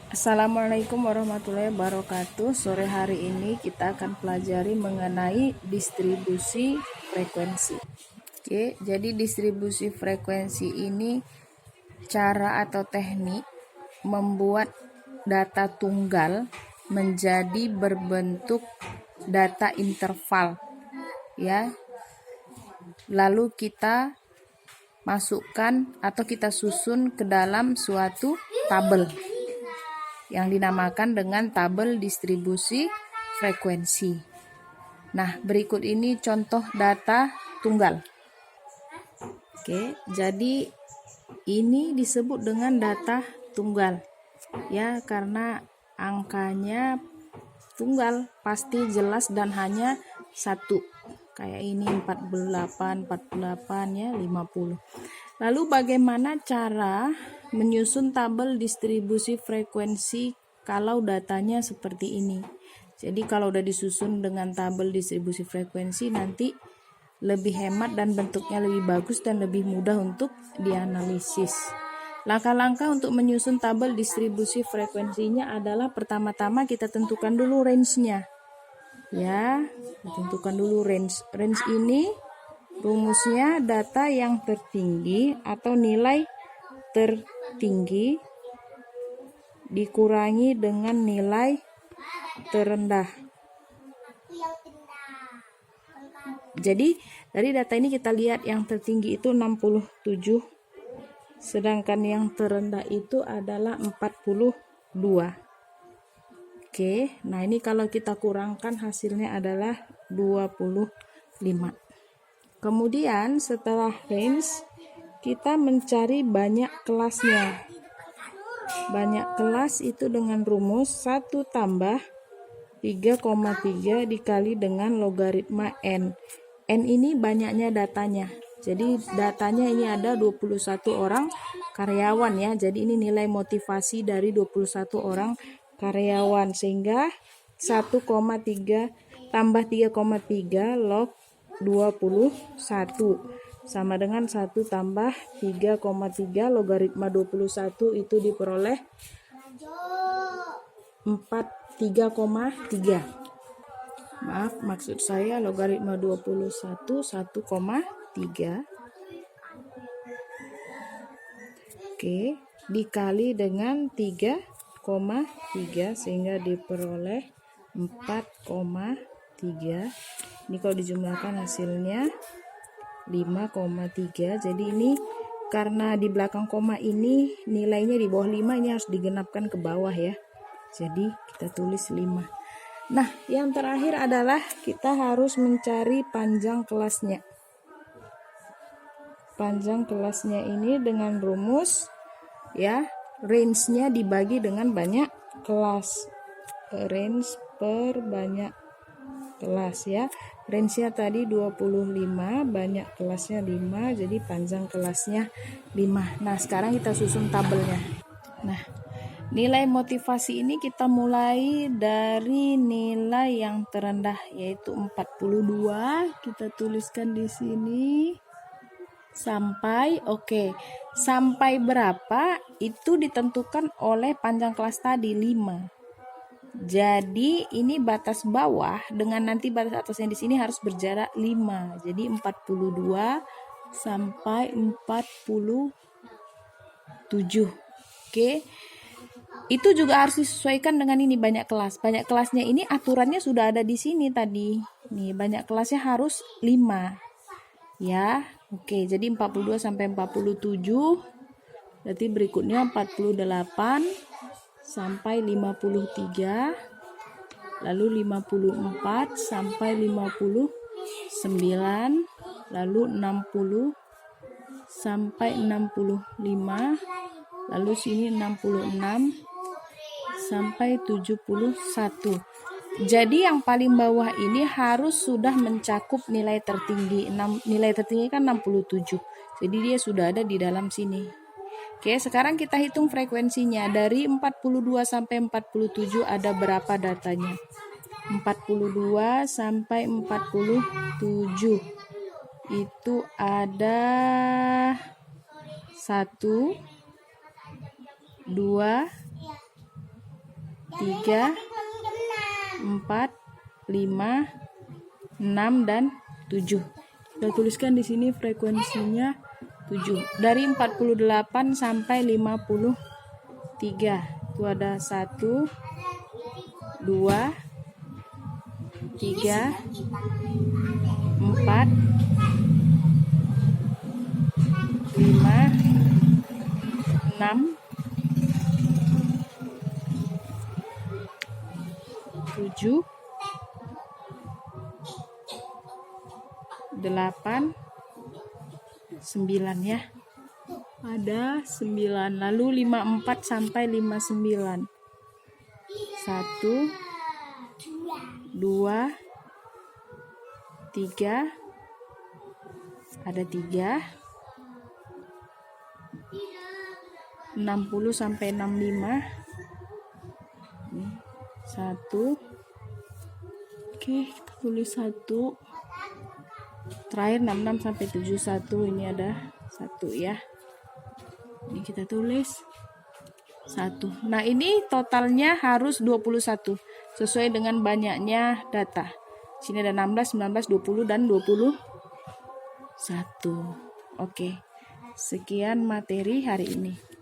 Assalamualaikum warahmatullahi wabarakatuh. Sore hari ini kita akan pelajari mengenai distribusi frekuensi. Oke, jadi distribusi frekuensi ini cara atau teknik membuat data tunggal menjadi berbentuk data interval, ya. Lalu kita masukkan atau kita susun ke dalam suatu tabel yang dinamakan dengan tabel distribusi frekuensi. Nah, berikut ini contoh data tunggal. Oke, jadi ini disebut dengan data tunggal. Ya, karena angkanya tunggal, pasti jelas dan hanya satu. Kayak ini 48 ya, 50. Lalu bagaimana cara menyusun tabel distribusi frekuensi kalau datanya seperti ini? Jadi kalau udah disusun dengan tabel distribusi frekuensi nanti lebih hemat dan bentuknya lebih bagus dan lebih mudah untuk dianalisis. Langkah-langkah untuk menyusun tabel distribusi frekuensinya adalah pertama-tama kita tentukan dulu range-nya. Ya, tentukan dulu range. Range ini rumusnya data yang tertinggi atau nilai tertinggi dikurangi dengan nilai terendah. Jadi dari data ini kita lihat yang tertinggi itu 67, sedangkan yang terendah itu adalah 42. Oke, nah ini kalau kita kurangkan hasilnya adalah 25. Kemudian setelah range kita mencari banyak kelasnya. Banyak kelas itu dengan rumus 1 tambah 3,3 dikali dengan logaritma N. N ini banyaknya datanya. Jadi datanya ini ada 21 orang karyawan ya. Jadi ini nilai motivasi dari 21 orang karyawan. Sehingga 1,3 tambah 3,3 log 21 sama dengan 1 tambah 3,3 logaritma 21 itu diperoleh 3,3. Maaf, maksud saya logaritma 21 1,3. Oke, dikali dengan 3,3 sehingga diperoleh 4,3. Ini kalau dijumlahkan hasilnya 5,3. Jadi ini karena di belakang koma ini nilainya di bawah 5, ini harus digenapkan ke bawah ya. Jadi kita tulis 5. Nah, yang terakhir adalah kita harus mencari panjang kelasnya. Panjang kelasnya ini dengan rumus ya, range-nya dibagi dengan banyak kelas. Range per banyak kelas ya. Range-nya tadi 25, banyak kelasnya 5, jadi panjang kelasnya 5. Nah, sekarang kita susun tabelnya. Nah, nilai motivasi ini kita mulai dari nilai yang terendah yaitu 42. Kita tuliskan di sini sampai sampai berapa itu ditentukan oleh panjang kelas tadi 5. Jadi ini batas bawah dengan nanti batas atasnya di sini harus berjarak 5. Jadi 42 sampai 47. Oke. Itu juga harus disesuaikan dengan ini banyak kelas. Banyak kelasnya ini aturannya sudah ada di sini tadi. Nih, banyak kelasnya harus 5. Ya. Oke, jadi 42 sampai 47. Berarti berikutnya 48 sampai 53, lalu 54 sampai 59, lalu 60 sampai 65, lalu sini 66 sampai 71. Jadi yang paling bawah ini harus sudah mencakup nilai tertinggi. Nilai tertinggi kan 67. Jadi dia sudah ada di dalam sini. Oke, sekarang kita hitung frekuensinya. Dari 42 sampai 47 ada berapa datanya? 42 sampai 47. Itu ada 1, 2, 3, 4, 5, 6 dan 7. Kita tuliskan di sini frekuensinya 7. Dari 48 sampai 53. Itu ada 1, 2, 3, 4, 5, 6, 7, 8, 9 ya. Ada 9. Lalu 54 sampai 59. 1, 2, 3. Ada 3. 60 sampai 65. 1. Oke, kita tulis 1. Terakhir 66 sampai 71. Ini ada 1 ya. Ini kita tulis 1. Nah, ini totalnya harus 21 sesuai dengan banyaknya data. Sini ada 16, 19, 20 dan 21. Oke. Sekian materi hari ini.